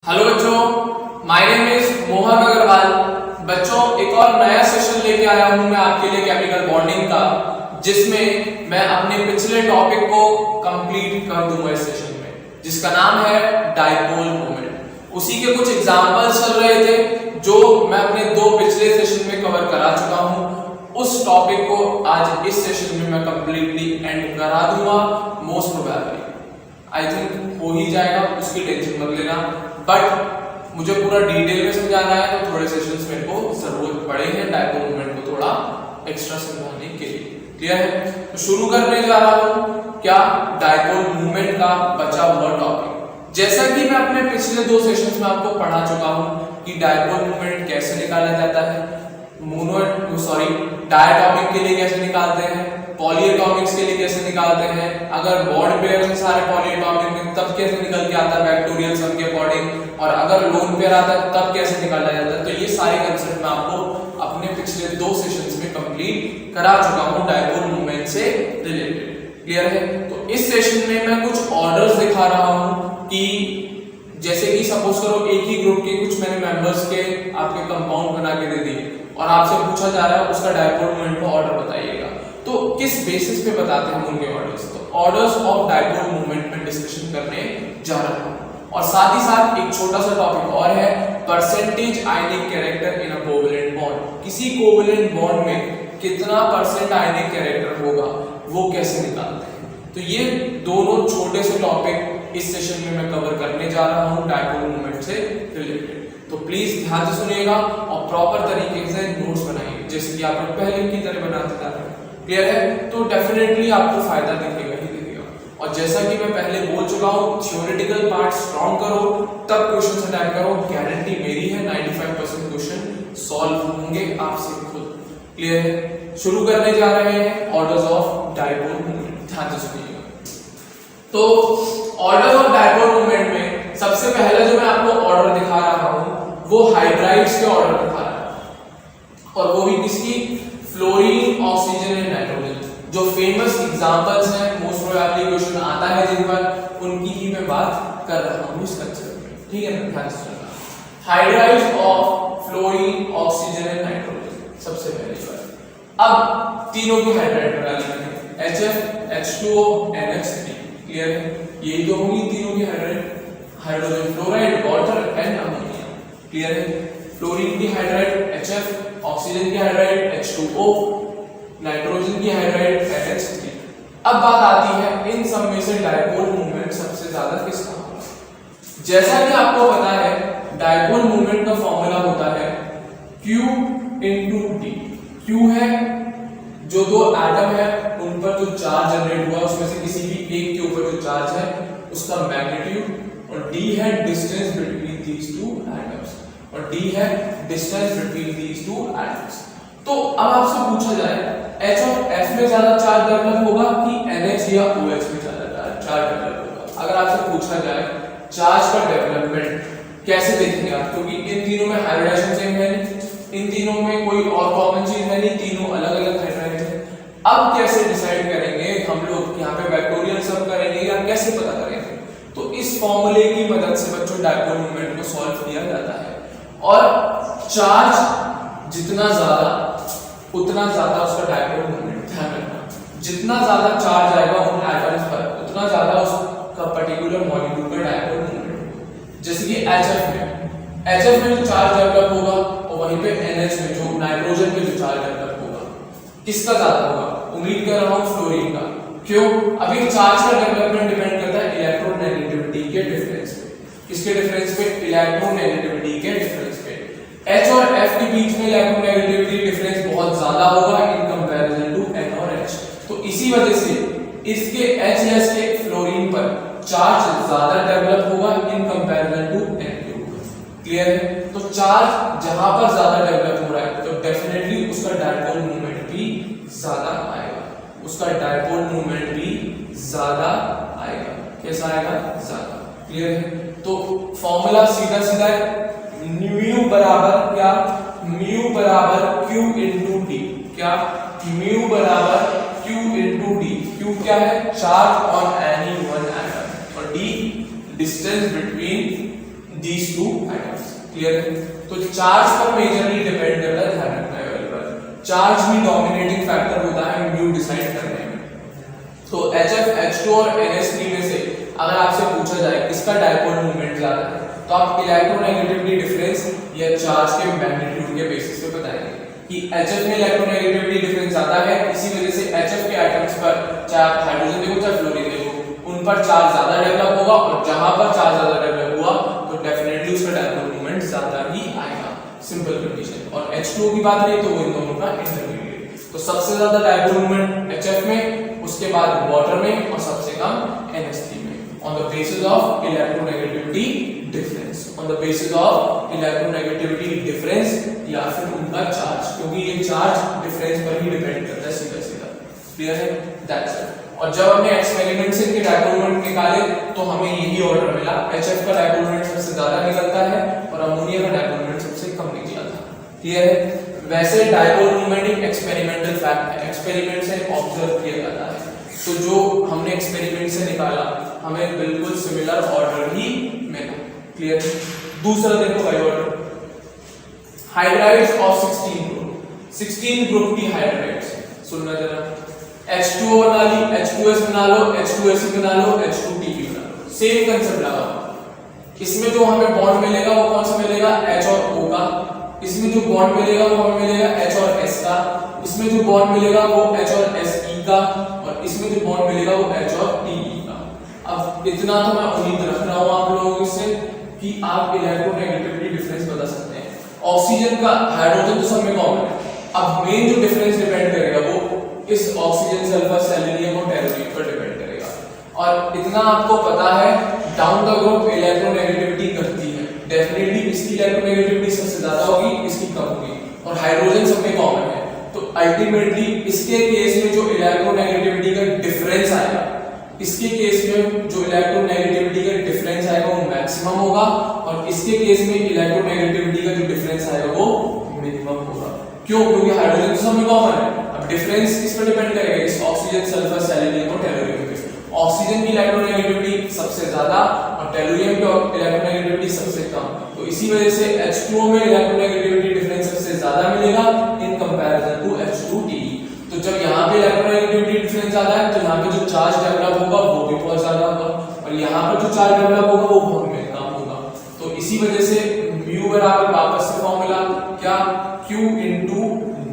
Hello बच्चों, my name is Mohan Agrawal. बच्चों, एक और नया सेशन लेके आया हूं मैं आपके लिए केमिकल बॉन्डिंग का, जिसमें मैं अपने पिछले टॉपिक को कंप्लीट कर दूंगा इस सेशन में, जिसका नाम है डाइपोल मोमेंट। उसी के कुछ एग्जांपल्स चल रहे थे जो मैं अपने दो पिछले सेशन में कवर करा चुका हूं। उस टॉपिक को आज इस सेशन में मैं कंप्लीटली एंड करा दूंगा। मोस्ट प्रोबेबली आई थिंक हो ही जाएगा, उसकी टेंशन मत लेना। बट मुझे पूरा डिटेल में समझाना है तो थोड़े सेशंस मेरे को जरूरत पड़े हैं डाइपोल मोमेंट को थोड़ा एक्स्ट्रा समझाने के लिए। क्लियर है? तो शुरू करने जा रहा हूं क्या डाइपोल मोमेंट का बचा हुआ टॉपिक। जैसा कि मैं अपने पिछले दो सेशंस में आपको पढ़ा चुका हूं कि डाइपोल मोमेंट कैसे निकाला जाता है, डायटॉमिक के लिए कैसे निकालते हैं, पॉलीएटॉमिक्स के लिए कैसे निकालते हैं, अगर बॉन्ड पेयर हैं सारे पॉलीएटॉमिक में तब कैसे निकल के आता है वेक्टोरियल सम के अकॉर्डिंग, और अगर लोन पेयर आता है तब कैसे निकाला जाता है। तो ये सारे कंसेप्ट मैं आपको अपने पिछले दो सेशंस में कंप्लीट करा चुका हूं डाइपोल मोमेंट से रिलेटेड। क्लियर है? तो इस सेशन में मैं कुछ ऑर्डर्स दिखा रहा हूं कि जैसे कि सपोज करो एक ही ग्रुप के कुछ मैंने मेंबर्स के आपके कंपाउंड बना के दे दिए और आपसे पूछा जा रहा है उसका डाइपोल मोमेंट का ऑर्डर बताइएगा, तो किस बेसिस पे बताते हैं हम उनके ऑर्डर्स। तो ऑर्डर्स ऑफ डाइपोल मोमेंट में डिस्कशन करने जा रहा हूं। और साथ ही साथ एक छोटा सा टॉपिक और है, percentage ionic character in a covalent bond. किसी कोवेलेंट बॉन्ड में कितना परसेंट आयनिक कैरेक्टर होगा वो कैसे निकालते हैं। तो ये दोनों छोटे से टॉपिक इस सेशन में मैं कवर करने जा रहा हूं डाइपोल मोमेंट से रिलेटेड। तो प्लीज ध्यान से सुनिएगा और प्रॉपर तरीके से नोट्स बनाइए, जैसे कि आप लोग पहले की तरह बनाते जा रहे हैं। क्लियर है? तो डेफिनेटली आपको फायदा दिखेगा ही दिखेगा। और जैसा कि मैं पहले बोल चुका हूं, थ्योरेटिकल पार्ट स्ट्रॉन्ग करो तब क्वेश्चन अटेम्प्ट करो। गारंटी मेरी है 95% क्वेश्चन सॉल्व होंगे आपसे खुद। क्लियर है? शुरू करने जा रहे हैं ऑर्डर्स ऑफ डाइपोल मोमेंट। ध्यान से सुनिएगा। तो ऑर्डर्स ऑफ डाइपोल मोमेंट में सबसे पहला जो मैं आपको ऑर्डर दिखा रहा हूं वो हाइड्राइड्स के ऑर्डर दिखा रहा है, और वो भी किसकी? Fluorine, oxygen and nitrogen. जो फेमस एग्जांपल्स हैं, मोस्ट प्रोबेबली क्वेश्चन आता है जिन पर, उनकी ही मैं बात कर रहा हूं इस कंसेप्ट में। ठीक है ना? ध्यान से सुनना। Hydrides of fluorine, oxygen and nitrogen सबसे पहली बात। अब तीनों की हाइड्राइड बना लेंगे, HF, H2O, NH3। क्लियर है? यही तो होंगी तीनों की hydride. Hydrogen fluoride, water and ammonia. Clear है? फ्लोरीन की हाइड्राइड HF, ऑक्सीजन की हाइड्राइड H2O, नाइट्रोजन की हाइड्राइड NH3। अब बात आती है इन सब में से डाइपोल मोमेंट सबसे ज्यादा किसका होगा। जैसा कि आपको पता है डाइपोल मोमेंट का फॉर्मूला होता है Q into D। Q है जो दो एटम है उन पर जो चार्ज जनरेट हुआ उसमें से किसी भी एक के ऊपर जो चार्ज है उसका मैग्नीट्यूड, और D है distance between these two atoms, और D है distance between these two atoms. तो अब आपसे पूछा जाए H और F में ज्यादा चार्ज डेवलप होगा कि NH या OH में ज्यादा चार्ज डेवलप होगा। अगर आपसे पूछा जाए चार्ज का डेवलपमेंट कैसे देखेंगे आप, क्योंकि इन तीनों में हाइब्रिडाइजेशन सेम है नहीं, इन तीनों में कोई और कॉमन चीज है नहीं, तीनों अलग अलग हाइब्रिड है। अब कैसे डिसाइड करेंगे हम लोग, यहाँ पे वेक्टोरियल सम करेंगे या कैसे पता करेंगे? तो इस फॉर्मूले की मदद से बच्चों डाइपोल मोमेंट को सॉल्व किया जाता है, और चार्ज जितना ज्यादा उतना ज्यादा उसका डाइपोल मोमेंट। ध्यान रखना, जितना ज्यादा चार्ज आएगा उन एटम्स पर उतना ज्यादा उसका पर्टिकुलर मॉलिक्यूल का डाइपोल मोमेंट। जैसे कि HF में जो चार्ज डेवलप होगा और वहीं पे NH में जो नाइट्रोजन में जो चार्ज डेवलप होगा किसका ज्यादा होगा? उम्मीद कर रहा हूं फ्लोरीन का। क्यों? अभी चार्ज का डेवलपमेंट डिपेंड करता है इलेक्ट्रोनेगेटिविटी के डिफरेंस पे। किसके डिफरेंस पे? इलेक्ट्रोनेगेटिविटी के डिफरेंस पे। H और F के बीच में इलेक्ट्रोनेगेटिविटी डिफरेंस बहुत ज्यादा होगा इन कंपैरिजन टू N और H। तो इसी वजह से इसके H के फ्लोरीन पर चार्ज ज्यादा डेवलप होगा इन कंपैरिजन टू N के ऊपर। क्लियर है? तो चार्ज जहां पर ज्यादा डेवलप हो रहा है तो डेफिनेटली उसका डाइपोल मोमेंट भी ज्यादा आएगा, उसका डाइपोल मोमेंट भी ज्यादा आएगा। कैसा आएगा? ज्यादा। क्लियर है? तो फॉर्मूला सीधा सीधा है, म्यू बराबर क्या? म्यू बराबर Q into D। क्या? म्यू बराबर Q into D। Q क्या है? Charge on any one atom, और D distance between these two atoms. Clear है? तो चार्ज पर मेजरली डिपेंड करता है, ध्यान रखना है वाली बात। चार्ज ही डोमिनेटिंग फैक्टर होता है म्यू डिसाइड करने में। तो HF, H2 और NH3 में से अगर आपसे पूछा जाए किसका डायपोल मोमेंट ज्यादा है, तो आप इलेक्ट्रोनेगेटिविटी डिफरेंस या चार्ज के मैग्नीट्यूड के बेसिस पे बताएंगे कि HF में इलेक्ट्रोनेगेटिविटी डिफरेंस ज्यादा है, इसी वजह से HF के एटम्स पर चाहे आप हाइड्रोजन देखो चाहे फ्लोरीन देखो, उन पर चार्ज ज्यादा डेवलप होगा, और जहां पर चार्ज ज्यादा डेवलप हुआ तो डेफिनेटली उसका डायपोल मोमेंट ज्यादा ही आएगा। Simple condition. और H2O की बात रही तो वो इन दोनों का इंटरमीडिएट। तो सबसे ज्यादा डायपोल मोमेंट HF में, उसके बाद वाटर में, और सबसे कम NH3 में, on the basis of electronegativity difference, on the basis of electronegativity difference या फिर उनका चार्ज, क्योंकि ये चार्ज डिफरेंस पर ही डिपेंड करता है सीधा सीधा। क्लियर है? That's it. और जब हमने एक्सपेरिमेंट से इनके डायपोल मोमेंट निकाले तो हमें यही ऑर्डर मिला, HF का डायपोल मोमेंट सबसे ज्यादा निकलता है और अमोनिया का डायपोल मोमेंट सबसे कम निकला था। क्लियर है? वैसे डायपोल मोमेंट एक एक्सपेरिमेंटल फैक्ट है, एक्सपेरिमेंट से ऑब्जर्व किया जाता है, तो जो हमने एक्सपेरिमेंट से निकाला हमें बिल्कुल सिमिलर ऑर्डर ही मिला। क्लियर है? दूसरा देखो भाई ऑर्डर, हाइड्राइड्स ऑफ 16 ग्रुप की हाइड्राइड्स। सुनना जरा, H2O बना ली, H2S बना लो, H2SE बना लो, H2TE बना लो, सेम कंसेप्ट लगा। इसमें जो हमें बॉन्ड मिलेगा वो कौन सा मिलेगा? H और O का। इसमें जो बॉन्ड मिलेगा वो हमें मिलेगा H और S का। इसमें जो बॉन्ड मिलेगा वो H और SE का, और इसमें जो बॉन्ड मिलेगा वो H और TE का। अब इतना तो मैं उम्मीद रख रहा हूं आप लोगों से कि आप इलेक्ट्रोनेगेटिविटी डिफरेंस बता सकते हैं। ऑक्सीजन का, हाइड्रोजन तो सब में कॉमन है। अब मेन जो डिफरेंस डिपेंड करेगा वो इस ऑक्सीजन, सल्फर, सेलेनियम और टेलोनियम पर डिपेंड करेगा। और इतना आपको पता है, डाउन द ग्रुप इलेक्ट्रोनेगेटिविटी घटती है, डेफिनेटली इसकी इलेक्ट्रोनेगेटिविटी सबसे ज्यादा होगी, इसकी कम होगी, और हाइड्रोजन सब में कॉमन है। तो अल्टीमेटली इसके केस में जो इलेक्ट्रोनेगेटिविटी का डिफरेंस आएगा, इसके केस में जो इलेक्ट्रोनेगेटिविटी का डिफरेंस आएगा वो मैक्सिमम होगा, और इसके केस में इलेक्ट्रोनेगेटिविटी का जो डिफरेंस आएगा वो मिनिमम होगा। क्यों? क्योंकि हाइड्रोजन सब में कॉमन है। अब डिफरेंस किस पर डिपेंड करेगा? इस ऑक्सीजन, सल्फर, सेलेनियम और टेलोनियम पे। ऑक्सीजन की इलेक्ट्रोनेगेटिविटी सबसे ज्यादा और टेलोनियम की इलेक्ट्रोनेगेटिविटी सबसे कम, तो इसी वजह से H2O में इलेक्ट्रोनेगेटिविटी डिफरेंस सबसे ज्यादा मिलेगा इन कंपैरिजन टू H2TE। तो जब यहाँ पे इलेक्ट्रोनेगेटिविटी डिफरेंस ज्यादा है तो यहाँ पे जो चार्ज डेवलप होगा वो भी बहुत ज्यादा होगा, और यहाँ पर जो चार्ज डेवलप होगा वो बहुत कम होगा। तो इसी वजह से म्यू बराबर वापस से फॉर्मूला क्या? Q into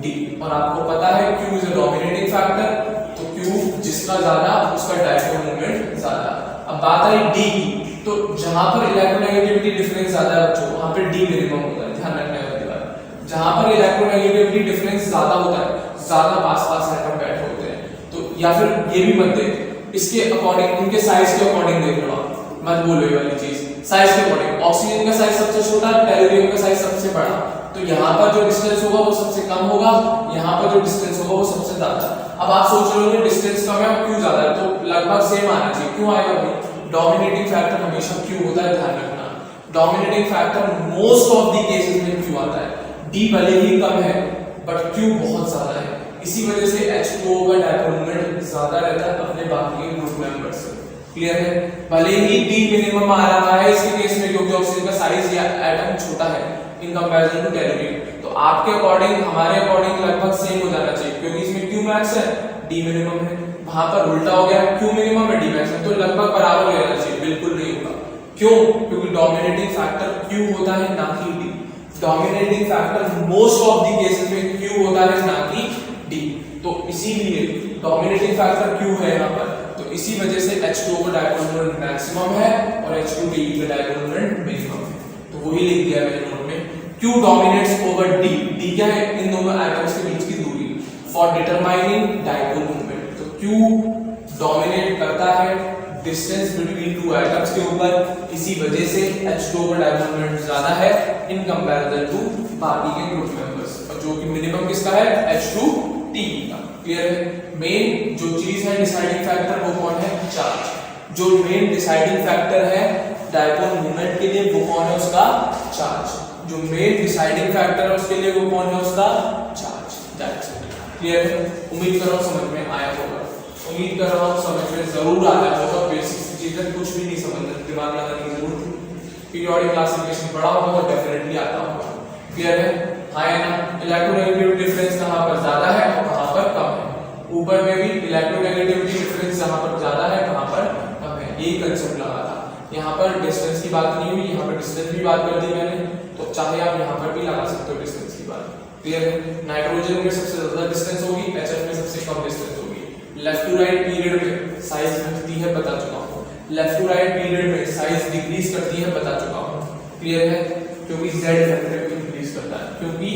D, और आपको पता है Q is a dominating factor, तो Q जिसका ज्यादा उसका डायपोल मोमेंट ज्यादा। अब बात आई D की, तो जहां पर इलेक्ट्रोनेगेटिविटी डिफरेंस ज्यादा है बच्चों वहां पे D मिनिमम होता है, ध्यान रखने वाली बात। जहां पर इलेक्ट्रोनेगेटिविटी डिफरेंस ज्यादा होता है, ज्यादा पास एटम बैठे होते हैं, तो या फिर ये भी मत देख, इसके अकॉर्डिंग, उनके साइज के अकॉर्डिंग देख लो, मत बोलो ये वाली चीज, साइज के अकॉर्डिंग। ऑक्सीजन का साइज सबसे छोटा, टेलोनियम का साइज सबसे बड़ा, तो यहाँ पर जो डिस्टेंस होगा वो सबसे कम होगा, यहाँ पर जो डिस्टेंस होगा वो सबसे ज्यादा। अब आप सोच रहे हो डिस्टेंस कम है क्यों ज्यादा है, तो लगभग सेम आना चाहिए। क्यों आएगा भाई? डोमिनेटिंग फैक्टर हमेशा क्यू होता है, ध्यान रखना। Dominating factor most of the cases में क्यू आता है। डी भले ही कम है बट क्यू बहुत ज्यादा है, इसी वजह से H2O का डायपोल मोमेंट ज्यादा रहता है अपने बाकी के ग्रुप मेंबर्स से। क्लियर है? भले ही डी मिनिमम आ रहा है इसके केस में क्योंकि ऑक्सीजन का साइज या एटम छोटा है इन कंपैरिजन टू टेलोनियम, तो आपके अकॉर्डिंग, हमारे अकॉर्डिंग लगभग सेम हो जाना चाहिए, क्योंकि इसमें Q मैक्स है, D मिनिमम है। वहां पर उल्टा हो गया, Q मिनिमम है, D मैक्स है, तो लगभग बराबर हो जाना चाहिए। बिल्कुल नहीं होगा। क्यों? क्योंकि डोमिनेटिंग फैक्टर Q होता है ना कि D। Dominating factor most of the cases में Q होता है ना कि D, तो इसीलिए डोमिनेटिंग फैक्टर Q है यहाँ पर, तो इसी वजह से H2O का डायपोल मोमेंट मैक्सिमम है और H2TE का डायपोल मोमेंट मिनिमम है। तो वही लिख दिया मैंने नोट में, Q dominates over D। D क्या है? इन दोनों एटम्स के बीच की दूरी, फॉर डिटरमाइनिंग डायपोल मोमेंट। तो Q डोमिनेट करता है डिस्टेंस बिटवीन टू एटम्स के ऊपर, इसी वजह से H2O का डायपोल मोमेंट ज्यादा है इन कंपैरिजन टू बाकी के ग्रुप मेंबर्स, और जो कि मिनिमम किसका है? H2TE का। क्लियर है? मेन जो चीज है डिसाइडिंग फैक्टर वो कौन है? चार्ज। जो मेन डिसाइडिंग फैक्टर है डायपोल मोमेंट के लिए वो कौन है? उसका चार्ज। जो मेन डिसाइडिंग फैक्टर है उसके लिए वो कौन है? उसका चार्ज। That's it. क्लियर है? उम्मीद कर रहा हूं समझ में आया होगा, उम्मीद कर रहा हूं समझ में जरूर आया होगा। बेसिक चीजें कुछ भी नहीं समझना, दिमाग लगाने की जरूरत पीरियोडिक क्लासिफिकेशन पढ़ा होगा तो डेफिनेटली आता होगा। क्लियर है? हाँ है ना? इलेक्ट्रोनेगेटिविटी डिफरेंस कहाँ पर ज्यादा है और कहाँ पर कम है। ऊपर में भी इलेक्ट्रोनेगेटिविटी डिफरेंस जहाँ पर ज्यादा है कहाँ पर कम है, यही कंसेप्ट लगा था। यहाँ पर डिस्टेंस की बात नहीं हुई, यहाँ पर डिस्टेंस की बात कर दी मैंने, तो चाहे आप यहाँ पर भी लगा सकते हो डिस्टेंस की बात। क्लियर है? नाइट्रोजन में सबसे ज्यादा डिस्टेंस होगी, HF में सबसे कम डिस्टेंस होगी। लेफ्ट टू राइट पीरियड में साइज घटती है, बता चुका हूँ। लेफ्ट टू राइट पीरियड में साइज डिक्रीज करती है, बता चुका हूँ। क्लियर है? क्योंकि Z इफेक्टिव इंक्रीज करता है, क्योंकि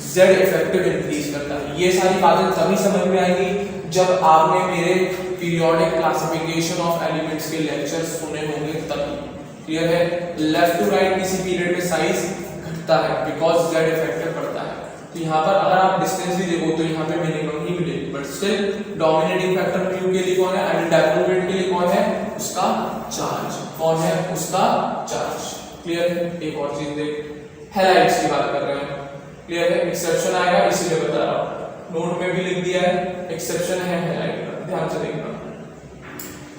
Z इफेक्टिव इंक्रीज करता है। ये सारी बातें तभी समझ में आएंगी जब आपने मेरे पीरियोडिक क्लासिफिकेशन ऑफ एलिमेंट्स के लेक्चर सुने होंगे तभी। क्लियर है? लेफ्ट टू राइट किसी पीरियड में साइज घटता है बिकॉज Z इफेक्टिव बढ़ता है। तो यहाँ पर अगर आप डिस्टेंस भी देखो तो यहाँ पे मिनिमम ही मिलेगी, but still dominating factor Q के लिए कौन है, आई मीन डायपोल मोमेंट के लिए कौन है, उसका चार्ज। कौन है? उसका चार्ज। क्लियर है? एक और चीज देख, हैलाइड्स की बात कर रहे हैं। क्लियर है? एक्सेप्शन आएगा इसीलिए बता रहा हूँ, नोट में भी लिख दिया है, एक्सेप्शन है हैलाइड का, ध्यान से देखना।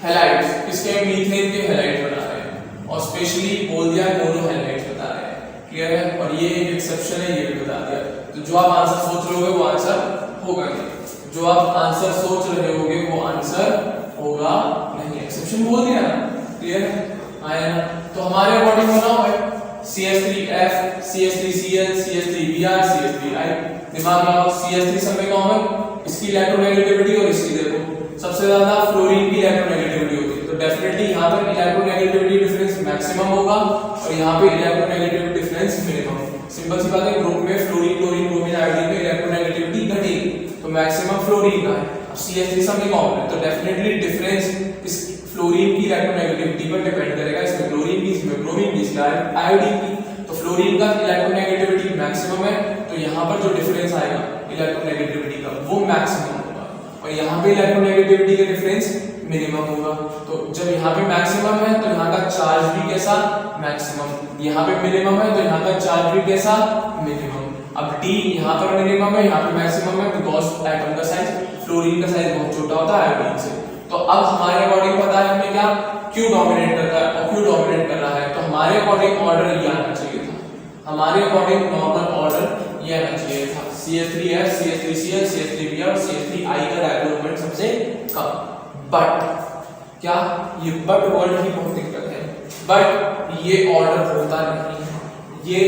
हैलाइड्स किसके? मीथेन के हैलाइड बना रहे हैं, और स्पेशली बोल दिया मोनो हैलाइड्स बता रहे हैं। क्लियर है? और ये एक एक्सेप्शन है, ये भी बता दिया। तो जो आप आंसर सोच रहे होगे वो आंसर होगा नहीं, जो आप आंसर सोच रहे होगे वो आंसर होगा नहीं, एक्सेप्शन बोल दिया ना। क्लियर है? आया ना? तो हमारे अकॉर्डिंग बनाओ भाई, CH3F, CH3Cl, CH3Br, CH3I। दिमाग लगाओ, CH3 सब में कॉमन, इसकी इलेक्ट्रोनेगेटिविटी और इसकी देखो सबसे ज्यादा फ्लोरीन की इलेक्ट्रोनेगेटिविटी होती है, तो डेफिनेटली यहाँ पर इलेक्ट्रोनेगेटिविटी डिफरेंस मैक्सिमम होगा और यहाँ पे इलेक्ट्रोनेगेटिविटी डिफरेंस मिनिमम। सिंपल सी बात है, ग्रुप में फ्लोरीन, क्लोरीन, ब्रोमीन, आयोडीन में इलेक्ट्रोनेगेटिविटी घटेगी, तो मैक्सिमम फ्लोरीन का है। अब CH3 सब में कॉमन है, तो डेफिनेटली डिफरेंस इस फ्लोरीन की इलेक्ट्रोनेगेटिविटी पर डिपेंड करेगा, इसमें क्लोरीन की, इसमें ब्रोमीन की, इसमें आयोडीन की। तो फ्लोरीन का इलेक्ट्रोनेगेटिविटी मैक्सिमम है, तो यहाँ पर जो डिफरेंस आएगा इलेक्ट्रोनेगेटिविटी का वो मैक्सिमम होगा, और यहाँ पे इलेक्ट्रोनेगेटिविटी का डिफरेंस मिनिमम होगा। तो जब यहाँ पे मैक्सिमम है तो यहाँ का चार्ज भी कैसा? मैक्सिमम। यहाँ पे मिनिमम है तो यहाँ का चार्ज भी कैसा? मिनिमम। अब D यहाँ पर मिनिमम है, यहाँ पे मैक्सिमम है, बिकॉज एटम का साइज, फ्लोरीन का साइज बहुत छोटा होता है आयोडीन से। तो अब हमारे अकॉर्डिंग पता है हमें क्या, Q डोमिनेट कर रहा है और Q डोमिनेट कर रहा है, तो हमारे अकॉर्डिंग ऑर्डर ये आना चाहिए था, हमारे अकॉर्डिंग नॉर्मल ऑर्डर ये आना चाहिए था, CH3F, CH3Cl, CH3Br और CH3I का डायपोल मोमेंट सबसे कम। बट क्या ये बट वर्ड ही बहुत दिक्कत है, बट ये ऑर्डर होता नहीं है, ये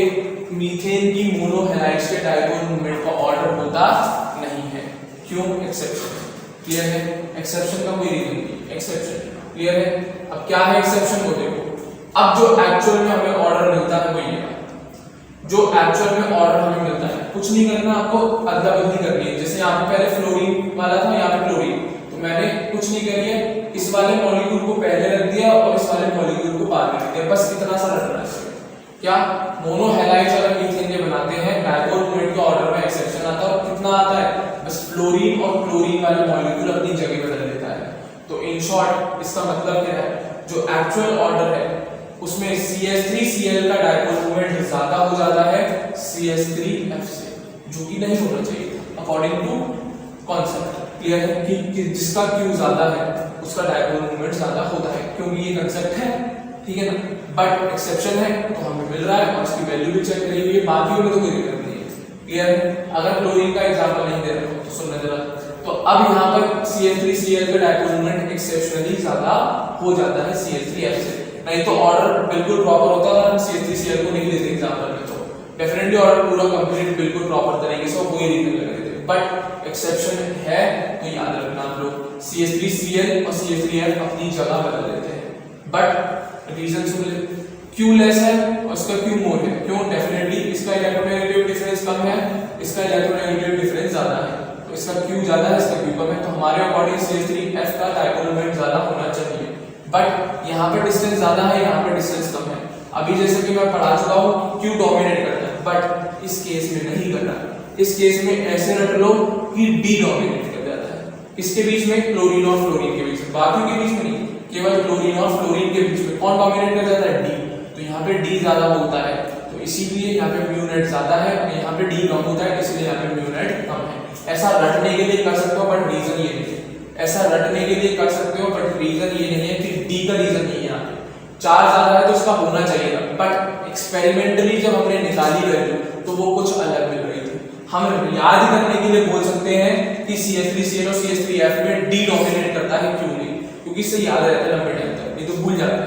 मीथेन की मोनो हैलाइड्स के डायपोल मोमेंट का ऑर्डर होता नहीं है। क्यों? एक्सेप्शन। क्लियर है? एक्सेप्शन का कोई रीजन नहीं, एक्सेप्शन। क्लियर है? अब क्या है एक्सेप्शन को देखो, अब जो एक्चुअल में हमें ऑर्डर मिलता है वो ये है, जो एक्चुअल में ऑर्डर हमें मिलता है, कुछ नहीं करना आपको, अदला बदली करनी है। जैसे यहाँ पे पहले फ्लोरीन वाला था, यहाँ पे क्लोरीन, तो मैंने कुछ नहीं करी है, इस वाले मॉलिक्यूल को पहले रख दिया और इस वाले मॉलिक्यूल को बाद में रख दिया, बस इतना सा रखना है। क्या मोनो हैलाइड्स अगर मीथेन के बनाते हैं, डायपोल मोमेंट के ऑर्डर में एक्सेप्शन आता है, और कितना आता है, बस फ्लोरीन और क्लोरीन वाले मॉलिक्यूल अपनी जगह बदल देता है। तो इन शॉर्ट इसका मतलब क्या है, जो एक्चुअल ऑर्डर है उसमें CH3Cl का डायपोल मोमेंट ज्यादा हो जाता है CH3F से, जो कि नहीं होना चाहिए अकॉर्डिंग टू कॉन्सेप्ट। क्लियर है? कि जिसका Q ज्यादा है उसका डायपोल मोमेंट ज्यादा होता है, क्योंकि ये कंसेप्ट है, ठीक है ना। बट एक्सेप्शन है तो हमें मिल रहा है और इसकी वैल्यू भी चेक करी हुई है, बाकियों में तो कोई दिक्कत नहीं है। क्लियर है? अगर क्लोरीन का एग्जांपल नहीं दे रहा हूं तो सुनना जरा, तो अब यहाँ पर CH3Cl का डायपोल मोमेंट एक्सेप्शनली ज्यादा हो जाता है CH3F से, नहीं तो ऑर्डर बिल्कुल प्रॉपर होता है। हम CH3Cl को नहीं लेते एग्जांपल में, तो डेफिनेटली ऑर्डर पूरा कंप्लीट बिल्कुल प्रॉपर तरीके से वही रीजन लगा देते, बट एक्सेप्शन है तो याद रखना आप लोग, CH3Cl और CH3F अपनी जगह बदल देते हैं, बट रीजन सुन ले, Q लेस है और इसका Q मोर है। क्यों? डेफिनेटली इसका इलेक्ट्रोनेगेटिव डिफरेंस कम है, इसका इलेक्ट्रोनेगेटिव डिफरेंस ज्यादा है, तो इसका Q ज्यादा है, इसका Q कम है, तो हमारे अकॉर्डिंग CH3F का डायपोल मोमेंट ज्यादा होना चाहिए। बट यहाँ पे डिस्टेंस ज्यादा है, यहाँ पे डिस्टेंस कम है। अभी जैसे कि मैं पढ़ा चुका हूँ Q डोमिनेट करता है, बट इस केस में नहीं कर रहा। इस केस में ऐसे रट लो कि D डोमिनेट कर जाता है, इसके बीच में क्लोरीन और फ्लोरीन के बीच में, बाकियों के बीच में नहीं, केवल क्लोरीन और फ्लोरीन के बीच में कौन डोमिनेट कर जाता है? D। तो यहाँ पे D ज्यादा होता है, तो इसीलिए यहाँ पे म्यू नेट ज्यादा है, और यहाँ पे D कम होता है, इसलिए यहाँ पे म्यू नेट कम है। ऐसा रटने के लिए कर सकते हो, बट रीजन ये नहीं है, ऐसा रटने के लिए कर सकते हो, बट रीजन ये नहीं है कि D का रीजन नहीं है यहाँ पे। चार्ज ज्यादा है तो उसका होना चाहिए था, बट एक्सपेरिमेंटली जब हमने निकाली वैल्यू तो वो कुछ अलग मिल रही थी। हम याद करने के लिए बोल सकते हैं कि CH3Cl और CH3F में D डोमिनेट करता है, क्यों नहीं, क्योंकि इससे याद रहता है लंबे टाइम तक, नहीं तो भूल जाते हैं,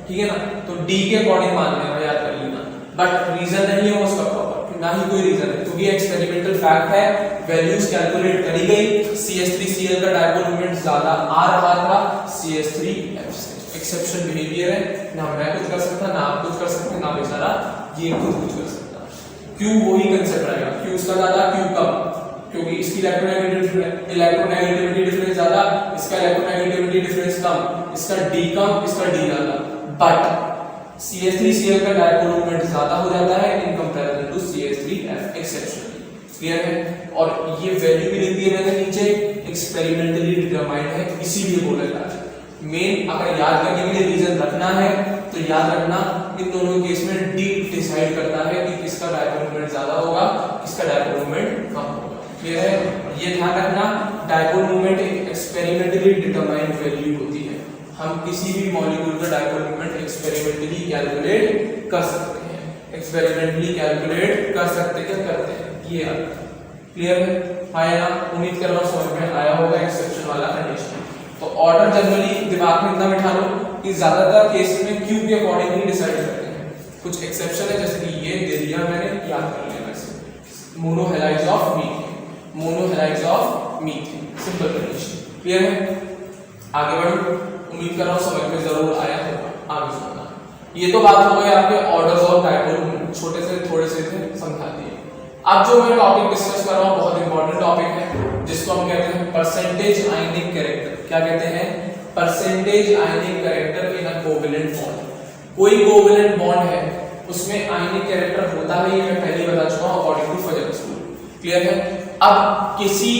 ठीक है ना। तो D के अकॉर्डिंग मान लेना, याद कर लेना, बट रीजन नहीं है उसका प्रॉपर, ना ही कोई रीजन है, क्योंकि एक्सपेरिमेंटल फैक्ट है, वैल्यूज कैलकुलेट करी गई, CH3Cl का डायपोल मोमेंट ज्यादा आ रहा था CH3F से। एक्सेप्शन बिहेवियर है, ना मैं कुछ कर सकता, ना आप कुछ कर सकते, ना बेचारा ये खुद कुछ कर सकता। Q वही कंसेप्ट रहेगा, Q उसका ज्यादा, Q कम, क्योंकि इसकी इलेक्ट्रोनेगेटिविटी डिफरेंस ज्यादा, इसका इलेक्ट्रोनेगेटिविटी डिफरेंस कम, इसका D कम, इसका D ज्यादा, बट CH3Cl का डायपोल मोमेंट ज्यादा हो जाता है in comparison to CH3F exceptionally, clear है। और ये वैल्यू भी लिख दी है मैंने नीचे, एक्सपेरिमेंटली डिटरमाइंड है, इसीलिए बोला जा रहा है। मेन अगर याद करने के लिए रीजन रखना है तो याद रखना इन दोनों केस में D डिसाइड करता है कि किसका डायपोल मोमेंट ज्यादा होगा, किसका डायपोल मोमेंट कम होगा, क्लियर है। ये ध्यान रखना, डायपोल मोमेंट एक एक्सपेरिमेंटली डिटरमाइंड वैल्यू होती है, हम किसी भी मॉलिक्यूल का डायपोल मोमेंट एक्सपेरिमेंटली कैलकुलेट कर सकते हैं, एक्सपेरिमेंटली कैलकुलेट कर सकते करते हैं, ये क्लियर है। आया, उम्मीद कर रहा हूं समझ में आया होगा एक्सेप्शन वाला कंडीशन। तो ऑर्डर जनरली दिमाग में इतना बिठा लो कि ज्यादातर केस में Q के अकॉर्डिंग ही डिसाइड करते हैं, कुछ एक्सेप्शन है जैसे कि ये दे दिया मैंने, याद कर लिया वैसे, monohalides of methane, monohalides of methane, simple condition, clear है। आगे बढ़ो, उम्मीद कर रहा हूं समझ में जरूर आया होगा, आगे सुनना। ये तो बात हो गई आपके ऑर्डर्स ऑफ डायपोल मोमेंट, छोटे से थोड़े से थे, समझा दिए। अब जो मैं टॉपिक डिस्कस कर रहा हूं बहुत इंपॉर्टेंट टॉपिक है, जिसको हम कहते हैं परसेंटेज आयनिक कैरेक्टर। क्या कहते हैं? Percentage ionic character in a covalent bond. कोई कोवेलेंट बॉन्ड है उसमें आयनिक कैरेक्टर होता है, ये मैं पहले ही बता चुका हूं अकॉर्डिंग टू फजल स्कूल, क्लियर है। अब किसी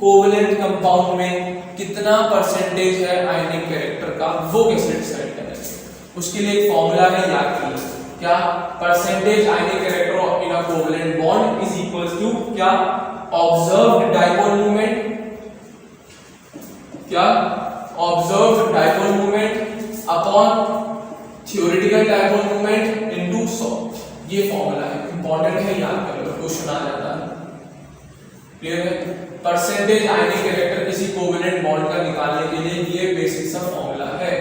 कोवेलेंट कंपाउंड में कितना परसेंटेज है आयनिक कैरेक्टर का, वो कैसे डिसाइड करेंगे, उसके लिए एक फॉर्मूला है, याद करिए। क्या? Percentage ionic character in a covalent bond is equals to क्या? ऑब्जर्व्ड डायपोल मोमेंट, क्या? Observed dipole moment upon theoretical dipole moment into 100। ये फॉर्मूला है, इंपॉर्टेंट है, याद कर लो, क्वेश्चन आ जाता है, क्लियर है। परसेंटेज आयनिक कैरेक्टर किसी कोवेलेंट बॉन्ड का निकालने के लिए ये बेसिक सा फॉर्मूला है,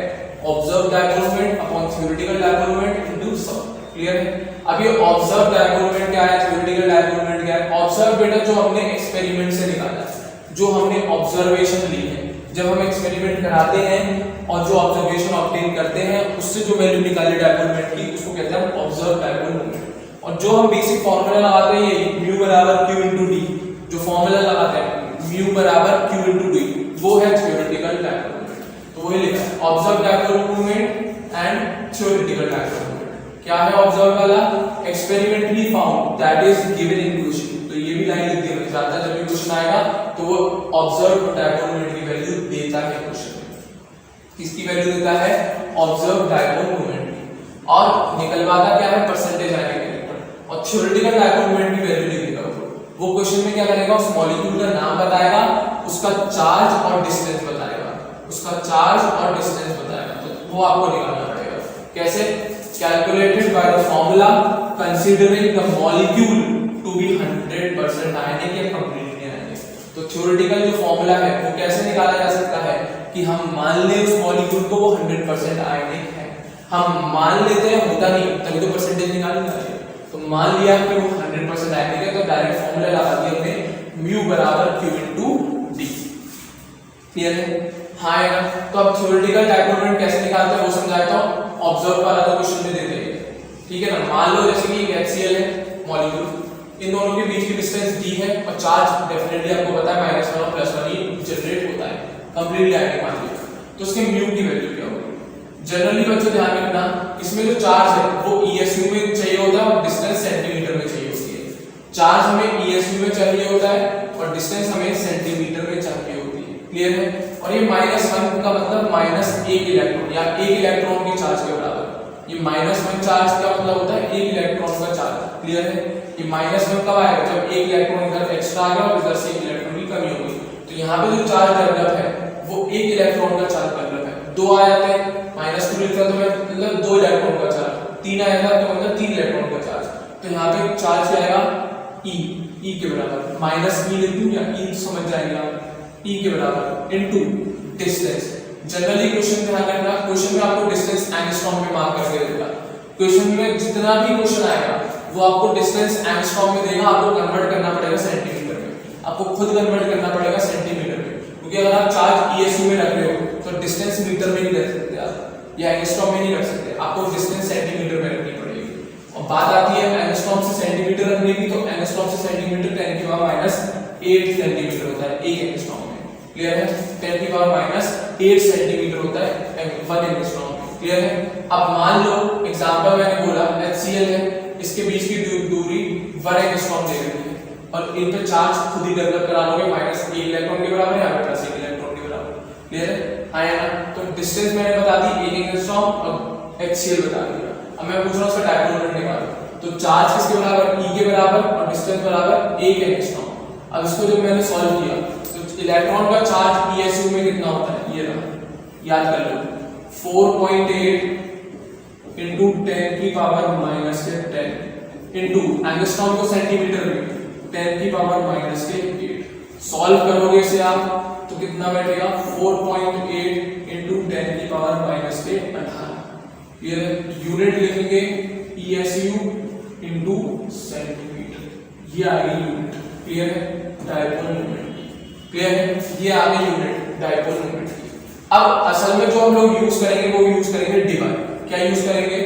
observed dipole moment upon theoretical dipole moment into 100, clear है। अब ये ऑब्जर्व्ड डायपोल मोमेंट क्या है, थ्योरेटिकल डायपोल मोमेंट क्या है? ऑब्जर्व बेटा जो हमने एक्सपेरिमेंट से निकाला है, जो हमने ऑब्जर्वेशन ली है, जब हम एक्सपेरिमेंट कराते हैं और जो ऑब्जर्वेशन ऑब्टेन करते हैं उससे जो वैल्यू निकाली डायपोल मोमेंट की, उसको कहते हैं ऑब्जर्व डायपोल मोमेंट। और जो हम बेसिक फॉर्मूला लगाते हैं ये म्यू बराबर q इनटू d, जो फॉर्मूला लगाते हैं म्यू बराबर q इनटू d, वो है थ्योरेटिकल डायपोल मोमेंट। तो वही लिखा है observe dipole moment and theoretical dipole moment. क्या है ऑब्जर्व वाला? Experimentally found that is given in question. तो ये भी लाइन लिख देना चाहता है, जब भी क्वेश्चन आएगा तो वो ऑब्जर्व डायपोल मोमेंट की वैल्यू देता है क्वेश्चन में। किसकी वैल्यू देता है? ऑब्जर्व डायपोल मोमेंट की। और निकलवाता क्या है? Percentage ionic character. और थ्योरेटिकल डायपोल मोमेंट की वैल्यू लिख देगा वो क्वेश्चन में क्या करेगा? उस मॉलिक्यूल का नाम बताएगा, उसका चार्ज और डिस्टेंस बताएगा, उसका चार्ज और डिस्टेंस बताएगा, तो वो आपको निकालना पड़ेगा। कैसे? Calculated by the formula considering the molecule to be 100% ionic या कंप्लीटली आयनिक। तो थ्योरेटिकल जो फॉर्मूला है वो कैसे निकाला जा सकता है कि हम मान ले उस मॉलिक्यूल को वो 100% आयनिक है। हम मान लेते हैं, होता नहीं, तभी तो परसेंटेज निकालना है। तो मान लिया कि वो 100% आयनिक है, तो डायरेक्ट फॉर्मूला लगा दिया हमने म्यू बराबर q इनटू d, क्लियर है? हाँ है ना। तो अब थ्योरेटिकल डायपोल मोमेंट कैसे निकालते हैं वो समझाता हूं। ऑब्जर्व वाला तो क्वेश्चन में दे देंगे, ठीक है ना। मान लो जैसे कि HCl है मॉलिक्यूल, इन दोनों के बीच की डिस्टेंस d है और चार्ज डेफिनेटली आपको पता है -1 और +1 ही जनरेट होता है, कंप्लीटली आयनिक मान लिया। तो उसके म्यू की वैल्यू क्या होगी? जनरली बच्चों ध्यान रखना, इसमें जो चार्ज है वो ESU में चाहिए होता है और डिस्टेंस सेंटीमीटर में चाहिए होती है। चार्ज हमें ESU में चाहिए होता है और डिस्टेंस हमें सेंटीमीटर में चाहिए होती है, क्लियर है। और ये -1 का मतलब -1 इलेक्ट्रॉन या 1 इलेक्ट्रॉन के चार्ज के बराबर। ये -1 चार्ज का मतलब होता है 1 इलेक्ट्रॉन का चार्ज, क्लियर है। ये -1 कब आएगा? जब 1 इलेक्ट्रॉन इधर एक्स्ट्रा आ गया और इधर से 1 इलेक्ट्रॉन की कमी होगी। तो यहाँ पे जो चार्ज डेवलप है वो 1 इलेक्ट्रॉन का चार्ज डेवलप है, 2 आ जाते हैं -2 लिखता तो मैं मतलब 2 इलेक्ट्रॉन का चार्ज, 3 आएगा तो मतलब 3 इलेक्ट्रॉन का चार्ज, तो यहाँ पे चार्ज क्या आएगा E के बराबर, -E लिख दूं या E समझ जाएंगे आप, E के बराबर इनटू डिस्टेंस। जनरली क्वेश्चन ध्यान रखना, क्वेश्चन में आपको डिस्टेंस एंगस्ट्रॉम में मार्क करके देगा। क्वेश्चन में जितना भी क्वेश्चन आएगा वो आपको डिस्टेंस एंगस्ट्रॉम में देगा, आपको कन्वर्ट करना पड़ेगा सेंटीमीटर में, आपको खुद कन्वर्ट करना पड़ेगा सेंटीमीटर में, क्योंकि अगर आप चार्ज ESU में रख रहे हो तो डिस्टेंस मीटर में नहीं रख सकते आप, या एंगस्ट्रॉम में नहीं रख सकते, आपको डिस्टेंस सेंटीमीटर में रखनी पड़ेगी। और बात आती है एंगस्ट्रॉम से सेंटीमीटर रखने की, तो एंगस्ट्रॉम से सेंटीमीटर 10 की पावर -8 सेंटीमीटर होता है एक एंगस्ट्रॉम में, क्लियर है? 10 की पावर -8 सेंटीमीटर होता है 1 एंगस्ट्रॉम में, क्लियर है? अब मान लो एग्जांपल मैंने बोला HCl है, इसके बीच की दूरी 1 एंगस्ट्रॉम दे रही है और इन पे चार्ज खुद ही डेवलप करा लोगे -1 इलेक्ट्रॉन के बराबर या +1 इलेक्ट्रॉन के बराबर, क्लियर है? आया ना? तो डिस्टेंस मैंने बता दी 1 एंगस्ट्रॉम और HCl बता दिया। अब मैं पूछ रहा हूं उसका डायपोल मोमेंट निकालो, तो चार्ज किसके बराबर, E के बराबर और डिस्टेंस बराबर 1 एंगस्ट्रॉम। अब इसको जब मैंने सॉल्व किया तो इलेक्ट्रॉन का चार्ज ESU में कितना होता है, ये रहा, याद कर लो 4.8 into 10 की पावर -10 into एंगस्ट्रॉम को सेंटीमीटर में 10 की पावर -8। सॉल्व करोगे इसे आप तो कितना बैठेगा 4.8 into 10 की पावर -8 18। ये यूनिट लिखेंगे ESU into सेंटीमीटर, ये आ गई यूनिट, क्लियर है? डायपोल मोमेंट, क्लियर है? ये आ गई यूनिट डायपोल मोमेंट की। अब असल में जो हम लोग यूज करेंगे वो यूज करेंगे डीवाई। क्या यूज करेंगे?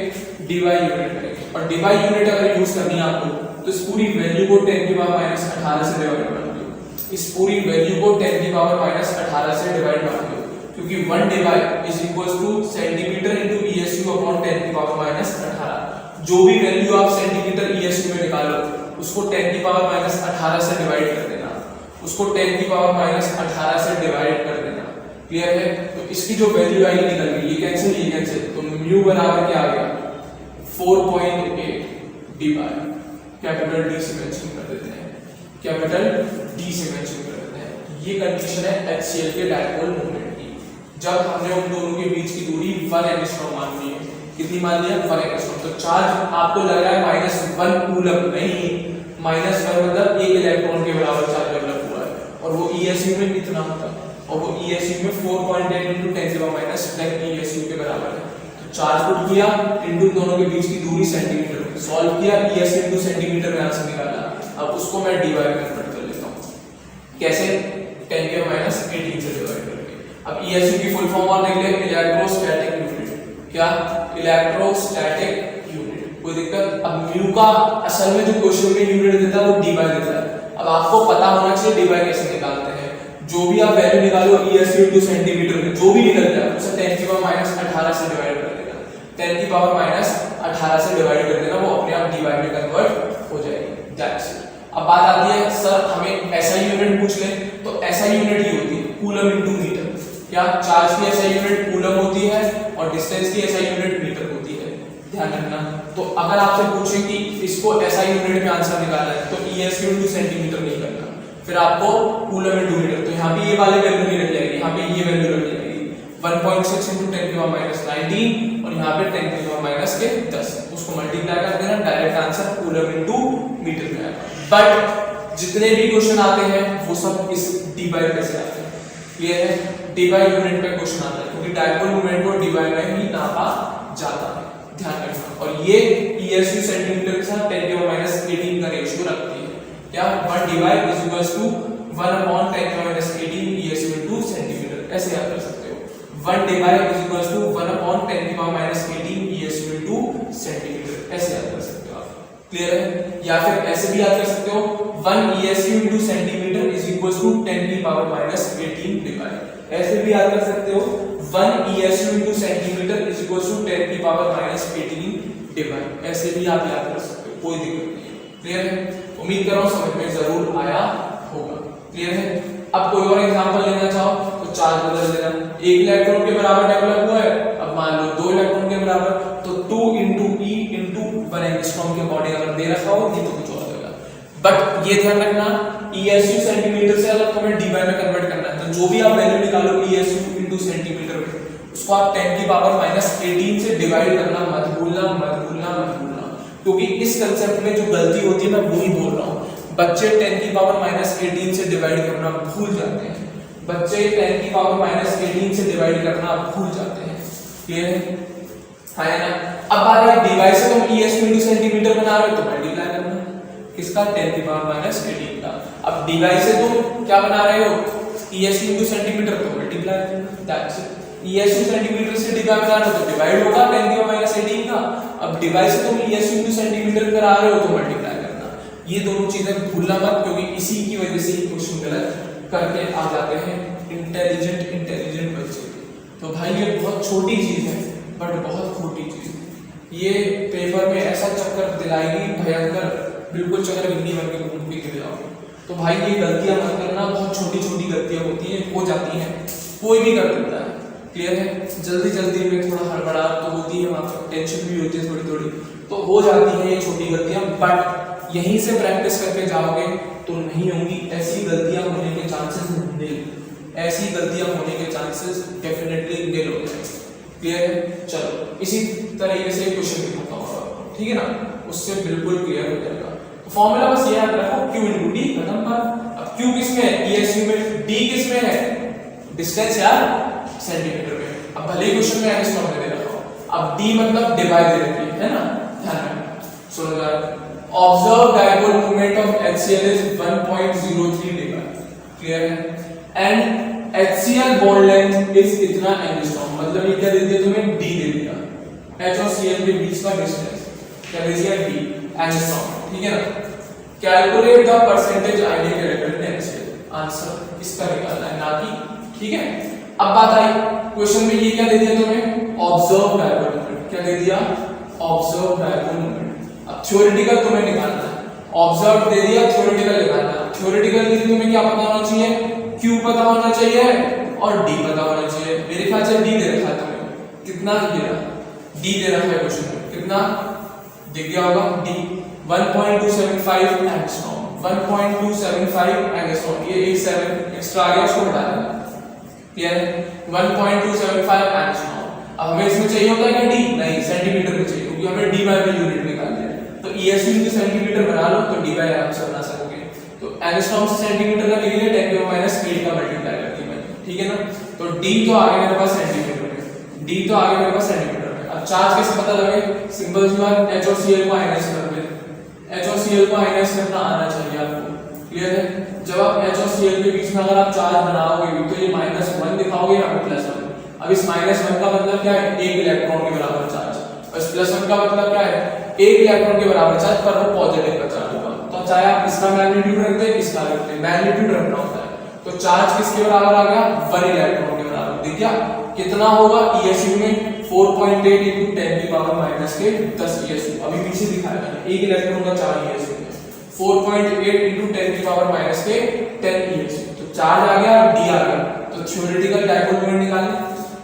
डीवाई यूनिट करेंगे। और डीवाई यूनिट अगर यूज करनी है आपको तो इस पूरी वैल्यू को 10 की पावर -18 से डिवाइड कर दो, इस पूरी वैल्यू को 10 की पावर -18 से डिवाइड कर दो, क्योंकि 1 dyne is equals to centimetre into ESU upon 10 की पावर -18। जो भी वैल्यू आप सेंटीमीटर ESU में निकालो उसको 10 की पावर -18 से डिवाइड कर देना, उसको 10 की पावर -18 से डिवाइड कर देना, क्लियर है? तो इसकी जो वैल्यू आई निकल गई, ये कैंसिल, तो म्यू बराबर क्या आ गया 4.8 डिवाइड कैपिटल D से मेंशन कर देते हैं, कैपिटल D से मेंशन कर देते हैं। ये कंडीशन है HCl के डायपोल मोमेंट की, जब हमने उन दोनों के बीच की दूरी 1 एंगस्ट्रॉम मान ली है। कितनी मान लिया? 1 एंगस्ट्रॉम। तो चार्ज आपको लग रहा है -1 कूलम, नहीं, -1 मतलब 1 इलेक्ट्रॉन के बराबर चार्ज डेवलप हुआ है, और वो ESU में कितना होता है, और वो ESU में 4.8 into 10 की पावर -10 ESU के बराबर है। तो चार्ज पुट किया इनटू दोनों के बीच की दूरी सेंटीमीटर में, सॉल्व किया ESU इनटू सेंटीमीटर में आंसर निकाला। अब उसको मैं डीवाई में कन्वर्ट कर लेता हूं, कैसे? 10 के -18 से डिवाइड करके। अब ESU की फुल फॉर्म और देख ले, इलेक्ट्रोस्टैटिक यूनिट। क्या? Electrostatic unit. कोई दिक्कत? अब म्यू का असल में जो क्वेश्चन में यूनिट देता है वो डीवाई देता है। अब आपको पता होना चाहिए डीवाई कैसे निकालते हैं। जो भी आप वैल्यू निकालो ESU इनटू सेंटीमीटर में, जो भी निकल जाए उसे 10 की पावर -18 से डिवाइड कर देना, 10 की पावर -18 से डिवाइड कर देना, वो अपने आप डीवाई में कन्वर्ट हो जाएगी। That's it. अब बात आती है सर हमें ऐसा यूनिट पूछ ले, तो ऐसा यूनिट ही होती है कूलम इनटू मीटर। क्या? चार्ज की ऐसा यूनिट कूलम होती है और डिस्टेंस की ऐसा यूनिट मीटर होती है, ध्यान रखना। तो अगर आपसे पूछे कि इसको ऐसा यूनिट में आंसर निकालना है तो ESU इनटू सेंटीमीटर नहीं करना, फिर आपको कूलम इनटू मीटर। तो यहाँ पे ये वाले वैल्यू नहीं रख जाएगी, यहाँ पे ये वैल्यू रख जाएगी 1.6 into 10 की पावर -19 और यहाँ पे 10 की पावर -10, उसको मल्टीप्लाई कर देना, direct answer coulomb into metre में आएगा। बट जितने भी क्वेश्चन आते हैं वो सब इस डीवाई पे से आते हैं, क्लियर है? डीवाई यूनिट पे क्वेश्चन आता है, क्योंकि डायपोल मोमेंट को डीवाई में ही नापा जाता है, ध्यान रखना। और ये ESU सेंटीमीटर के साथ 10 की पावर -18 का रेशियो रखती है। क्या? 1 dyne is equals to 1 upon 10 की पावर -18 ESU इनटू सेंटीमीटर, ऐसे याद कर सकते हो। 1 dyne is equals to 1 upon 10 की पावर -18 ESU इनटू सेंटीमीटर, ऐसे याद कर सकते हो आप, क्लियर है? या फिर ऐसे भी याद कर सकते हो 1 ESU into centimetre is equals to 10 की पावर -18 डिवाई, ऐसे भी याद कर सकते हो 1 ESU into centimetre is equals to 10 की पावर -18 डिवाई, ऐसे भी आप याद कर सकते हो, कोई दिक्कत नहीं है, क्लियर है? उम्मीद कर रहा हूं समझ में जरूर आया होगा, क्लियर है? अब कोई और एग्जांपल लेना चाहो तो चार्ज बदल देना, 1 इलेक्ट्रॉन के बराबर डेवलप हुआ है, अब मान लो 2 इलेक्ट्रॉन के बराबर, तो 2 into E into 1 एंगस्ट्रॉम के अकॉर्डिंग अगर दे रखा हो नहीं तो कुछ और देगा। बट ये ध्यान रखना ESU सेंटीमीटर से अगर तुम्हें डीवाई में कन्वर्ट करना है तो जो भी आप वैल्यू निकालो ESU into सेंटीमीटर में उसको आप 10 की पावर -18 से डिवाइड करना मत भूलना, क्योंकि इस कंसेप्ट में जो गलती होती है मैं वही बोल रहा हूँ। बच्चे 10 की पावर -18 से डिवाइड करना भूल जाते हैं, बच्चे 10 की पावर -18 से डिवाइड करना भूल जाते हैं। क्लियर है ना? अब बात है डिवाइस से तुम ESU into सेंटीमीटर बना रहे हो तो मल्टीप्लाई करना किसका 10 की पावर -18 का। अब डिवाइस से तुम क्या बना रहे हो ESU into सेंटीमीटर तो मल्टीप्लाई करना, दैट्स इट। ESU सेंटीमीटर से डिवाइड बना रहे हो तो डिवाइड होगा 10 की पावर -18 का। अब डिवाइस से तुम ESU into सेंटीमीटर करा रहे हो तो मल्टीप्लाई करना। ये दोनों चीजें भूलना मत, क्योंकि इसी की वजह से ही क्वेश्चन गलत करके आ जाते हैं इंटेलिजेंट बच्चे। तो भाई ये बहुत छोटी चीज है बट बहुत खोटी चीज है। ये पेपर में ऐसा चक्कर दिलाएगी भयंकर, बिल्कुल चक्कर गिन्नी बन के घूम के गिर जाओगे। तो भाई ये गलतियां मत करना, बहुत छोटी छोटी गलतियां होती हैं, हो जाती हैं, कोई भी कर देता है। क्लियर है? जल्दी में थोड़ा हड़बड़ाहट तो होती है, वहाँ पर टेंशन भी होती है थोड़ी तो हो जाती है ये छोटी गलतियां, बट यहीं से प्रैक्टिस करके जाओगे तो नहीं होंगी ऐसी गलतियां होने के चांसेस नहीं, ऐसी गलतियां होने के चांसेस डेफिनेटली निल हो जाएंगे। क्लियर है? चलो इसी तरीके से क्वेश्चन दिखाता हूँ आपको, ठीक है ना? उससे बिल्कुल क्लियर हो जाएगा। तो फॉर्मूला बस ये याद रखो, Q into D, खत्म बात। अब Q किस में है? ESU में। D किस में है? डिस्टेंस यार सेंटीमीटर में। अब भले ही क्वेश्चन में एंगस्ट्रॉम में दे रखा हो, अब D मतलब डिवाइड दे रखी है ना, ध्यान रखना। सुनो यार, observe dipole moment of HCl is 1.03 debye. Clear है? And HCl bond length is इतना एंगस्ट्रॉम, मतलब ये क्या दे दिया तुम्हें? D दे दिया। H और Cl के बीच का डिस्टेंस क्या दे दिया? D एंगस्ट्रॉम, ठीक है ना? Calculate the percentage ionic character in HCl, answer इसका निकालना है, ना कि, ठीक है? अब बात आई क्वेश्चन में, ये क्या दे दिया तुम्हें? Observe dipole moment. क्या दे दिया? Observe dipole moment. अब थ्योरेटिकल तुम्हें निकालना है, ऑब्जर्व दे दिया, थ्योरेटिकल निकालना है। थ्योरेटिकल के लिए तुम्हें क्या पता होना चाहिए? Q पता होना चाहिए और D पता होना चाहिए। मेरे ख्याल से D दे रखा है तुम्हें, कितना दिया? D दे रखा है क्वेश्चन में, कितना दिख गया होगा? D 1.275 angstrom, 1.275 angstrom. ये एक 7 एक्स्ट्रा आ गया, उसको हटा देना। क्लियर है? 1.275 एंगस्ट्रॉम। अब हमें इसमें चाहिए होता है क्या? D नहीं, सेंटीमीटर में चाहिए, क्योंकि हमें D बाय में यूनिट निकालनी है। तो ESU into सेंटीमीटर बना लो तो D बाय आराम से बना सकोगे। तो एंगस्ट्रॉम से सेंटीमीटर का लिख लिया, 10 की पावर -8 का मल्टीप्लाई करके मैंने, ठीक है ना? तो D तो आ गया मेरे पास सेंटीमीटर में, D तो आ गया मेरे पास सेंटीमीटर में। अब चार्ज कैसे पता लगे? सिंपल सी बात, H और Cl को आयनाइज कर दे। H और Cl को आयनाइज करना आना चाहिए आपको। क्लियर है? जब आप H और Cl के बीच में अगर आप चार्ज बनाओगे तो ये -1 दिखाओगे या +1। अब इस -1 का मतलब क्या है? 1 इलेक्ट्रॉन के बराबर चार्ज, और इस +1 का मतलब क्या है? 1 इलेक्ट्रॉन के बराबर चार्ज, पर वो पॉजिटिव का चार्ज होगा। तो चाहे आप इसका मैग्नीट्यूड रख दे, इसका रख दे, मैग्नीट्यूड रखना होता है। तो चार्ज किसके बराबर आ गया? 1 इलेक्ट्रॉन के बराबर। दिख गया? कितना होगा ESU में? 4.8 into 10 की पावर -10 ESU। अभी पीछे दिखाया मैंने, 1 इलेक्ट्रॉन का चार्ज ESU में 4.8 into 10 की पावर -10 ESU। तो चार्ज आ गया, D आ गया। तो थ्योरेटिकल डायपोल मोमेंट निकालना,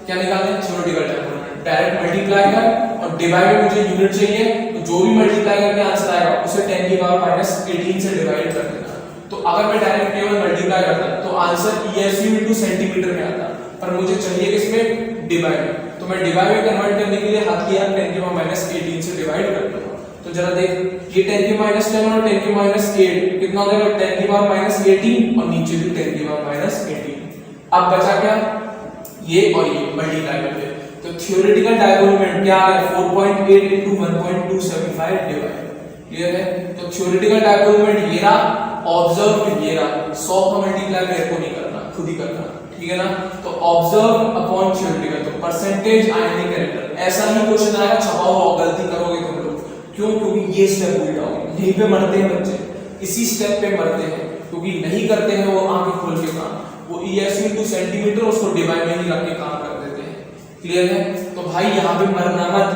क्या निकालना है? Theoretical dipole moment. Direct multiply कर और डिवाइड में मुझे यूनिट चाहिए, तो जो भी मल्टीप्लाई करके आंसर आएगा उसे 10 की पावर -18 से डिवाइड कर देना। तो अगर मैं डायरेक्ट केवल मल्टीप्लाई करता तो आंसर ESU into सेंटीमीटर में आता, पर मुझे चाहिए किसमें? डिवाइड। तो मैं डिवाइड में कन्वर्ट करने के लिए हाथ किया 10 की पावर -18 से डिवाइड कर दूंगा। तो जरा देख, ये 10 की -10 और 10 की -8 कितना हो जाएगा? 10 की पावर -18 और नीचे भी 10 की पावर -18। अब बचा क्या? ये और ये मल्टीप्लाई कर दे। तो थ्योरेटिकल डायपोल मोमेंट क्या है? 4.8 into 1.275 डिवाइड। क्लियर है? तो थ्योरेटिकल डायपोल मोमेंट ये रहा, ऑब्जर्व ये रहा। 100 का मल्टीप्लाई मेरे को नहीं करना, खुद ही करना, ठीक है ना? तो ऑब्जर्व अपॉन थ्योरेटिकल, तो परसेंटेज आयनिक कैरेक्टर, ऐसा ही क्वेश्चन आएगा, छपा हुआ, गलती करोगे तुम लोग। क्यों? क्योंकि ये स्टेप भूल जाओगे, यहीं पे मरते हैं बच्चे, इसी स्टेप पे मरते हैं, क्योंकि नहीं करते हैं वो आंखें खोल के काम। वो ESU into सेंटीमीटर उसको डिवाइड में ही रख के काम कर देते हैं। क्लियर है? तो भाई यहाँ पे मरना मत,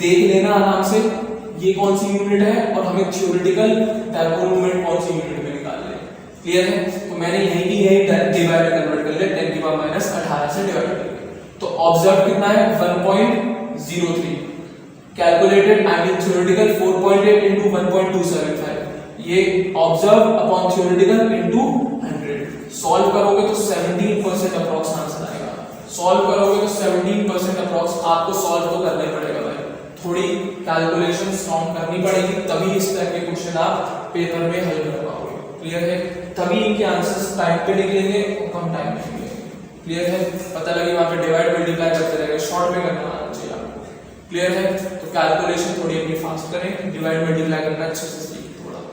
देख लेना आराम से ये कौन सी यूनिट है और हमें थ्योरेटिकल डायपोल मोमेंट कौन सी यूनिट में निकालना है। क्लियर है? तो मैंने यही की यही डिवाइड में कन्वर्ट कर लिया, 10 की पावर -18 से डिवाइड करके। तो ऑब्जर्व कितना है? 1.03। Calculated I mean theoretical 4.8 into 1.275। ये observe upon theoretical into 100। Solve करोगे तो 17% अप्रॉक्स आंसर आएगा। सॉल्व करोगे तो 17% अप्रॉक्स आपको सॉल्व तो करना ही पड़ेगा भाई, थोड़ी कैलकुलेशन स्ट्रॉन्ग करनी पड़ेगी, तभी इस टाइप के क्वेश्चन आप पेपर में हल कर पाओगे। क्लियर है? तभी इनके आंसर्स टाइम पे निकलेंगे और कम टाइम में निकलेंगे। क्लियर है? पता लगे वहां पे डिवाइड मल्टीप्लाई करते रहेंगे, शॉर्ट में करना आना चाहिए आपको। क्लियर है? तो कैलकुलेशन थोड़ी अपनी फास्ट करें, डिवाइड मल्टीप्लाई करना अच्छे से सीखें थोड़ा,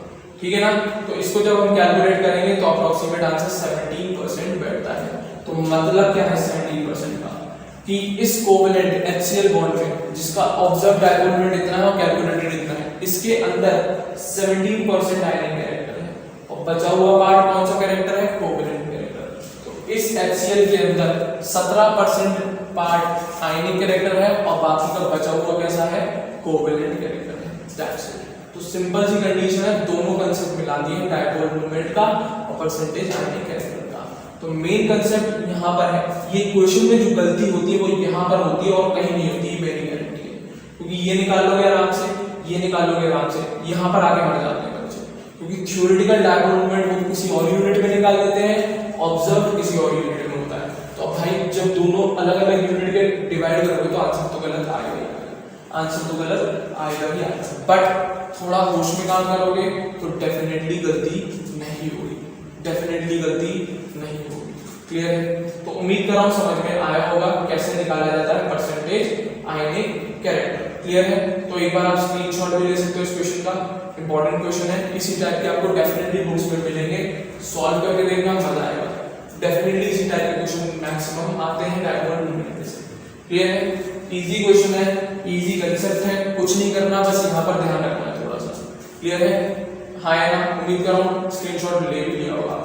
ठीक है ना। तो इसको जब हम कैलकुलेट करेंगे तो अप्रोक्सीमेट आंसर 17% बैठता है। तो मतलब क्या है 17% का, कि इस कोवेलेंट HCl बॉन्ड में जिसका ऑब्जर्व डायपोल मोमेंट इतना है और कैलकुलेटेड इतना है, इसके अंदर 17% आयनिक कैरेक्टर है और बचा हुआ पार्ट कौन सा कैरेक्टर है, कोवेलेंट कैरेक्टर। तो इस HCl के अंदर 17% पार्ट आयनिक कैरेक्टर है और बाकी का बचा हुआ कैसा है, कोवेलेंट कैरेक्टर है। That's it. तो सिंपल सी कंडीशन है, दोनों कंसेप्ट मिला दिए, डायपोल मोमेंट का और परसेंटेज आयनिक कैरेक्टर का। तो मेन कंसेप्ट यहाँ पर है, ये क्वेश्चन में जो गलती होती है वो यहाँ पर होती है और कहीं नहीं होती, मेरी गारंटी है। क्योंकि ये निकाल लोगे आराम से, ये निकाल लोगे आराम से, यहाँ पर आगे बढ़ जाते हैं बच्चे। क्योंकि थ्योरेटिकल डायपोल मोमेंट वो किसी और यूनिट में निकाल देते हैं, ऑब्जर्व किसी और यूनिट में होता है। तो भाई जब दोनों अलग अलग यूनिट के डिवाइड करोगे तो आंसर तो गलत आएगा ही आएगा, आंसर तो गलत आएगा ही आएगा। बट थोड़ा होश में काम करोगे तो डेफिनेटली गलती नहीं होगी, डेफिनेटली गलती नहीं होगी। क्लियर है? तो उम्मीद कर रहा हूं समझ में आया होगा कैसे निकाला जाता है परसेंटेज आयनिक कैरेक्टर। क्लियर है? तो एक बार आप स्क्रीनशॉट भी ले सकते हो इस क्वेश्चन का, इंपॉर्टेंट क्वेश्चन है, इसी टाइप के आपको डेफिनेटली बुक्स में मिलेंगे, सॉल्व करके देखना मजा आएगा। डेफिनेटली इसी टाइप के क्वेश्चन मैक्सिमम आते हैं डायपोल मोमेंट से। क्लियर है? इजी क्वेश्चन है, इजी कंसेप्ट है, कुछ नहीं करना, बस यहाँ पर ध्यान रखना है थोड़ा सा। क्लियर है? हाँ है ना? उम्मीद कर रहा हूँ स्क्रीनशॉट ले भी लिया होगा।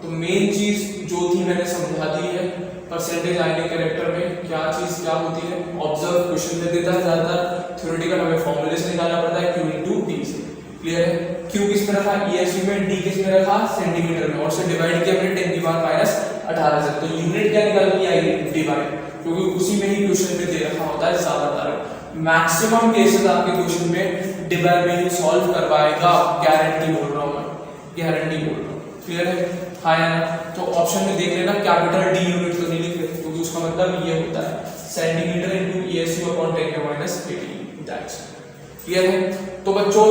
तो मेन चीज जो थी मैंने समझा दी है, परसेंटेज आयनिक कैरेक्टर में क्या चीज क्या होती है, ऑब्जर्व क्वेश्चन में देता है ज्यादातर, थ्योरेटिकल हमें फॉर्मूले से निकालना पड़ता है, Q into D से। क्लियर है? Q किस में रखा, ESV में, D किस में रखा, सेंटीमीटर में, और से डिवाइड किया हमने 10 की पावर -18 से। तो यूनिट क्या निकाल के आएगी, डिवाइड, क्योंकि उसी में ही क्वेश्चन में दे रखा होता है ज्यादातर। मैक्सिमम केसेस आपके क्वेश्चन में डिवाइड में ही सॉल्व करवाएगा, गारंटी बोल रहा हूं मैं, गारंटी बोल रहा हूं। क्लियर है? हाँ या ना? तो ऑप्शन में देख लेना, कैपिटल D यूनिट तो नहीं लिख रहे, क्योंकि उसका मतलब ये होता है सेंटीमीटर इनटू ESV अपॉन 10 के -18। दैट्स क्लियर है? तो बच्चों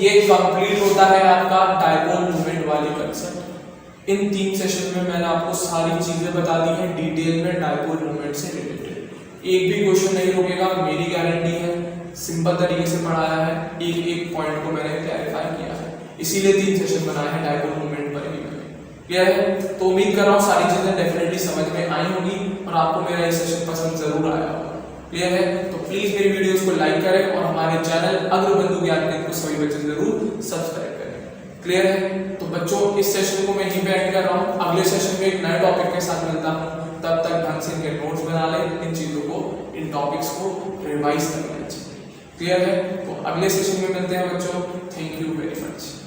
ये कंप्लीट होता है आपका डायपोल मोमेंट वाली कंसेप्ट। इन 3 सेशन में मैंने आपको सारी चीजें बता दी हैं डिटेल में डायपोल मोमेंट से रिलेटेड। एक भी क्वेश्चन नहीं रुकेगा, मेरी गारंटी है, सिंपल तरीके से पढ़ाया है, एक एक पॉइंट को मैंने क्लैरिफाई किया है, इसीलिए 3 सेशन बनाए हैं डायपोल मोमेंट पर ही मैंने। क्लियर है? तो उम्मीद कर रहा हूँ सारी चीजें डेफिनेटली समझ में आई होगी और आपको मेरा ये सेशन पसंद जरूर आया होगा। क्लियर है? तो प्लीज मेरी वीडियोस को लाइक करें और हमारे चैनल अग्रबंधु ज्ञान को सभी बच्चे जरूर सब्सक्राइब करें। क्लियर है? तो बच्चों इस सेशन को मैं यहीं पे एंड कर रहा हूँ, अगले सेशन में एक नए टॉपिक के साथ मिलता हूँ, तब तक ढंग से इनके नोट्स बना लें, इन चीजों को, इन टॉपिक्स को रिवाइज करना चाहिए। क्लियर है? तो अगले सेशन में मिलते हैं बच्चों, थैंक यू वेरी मच।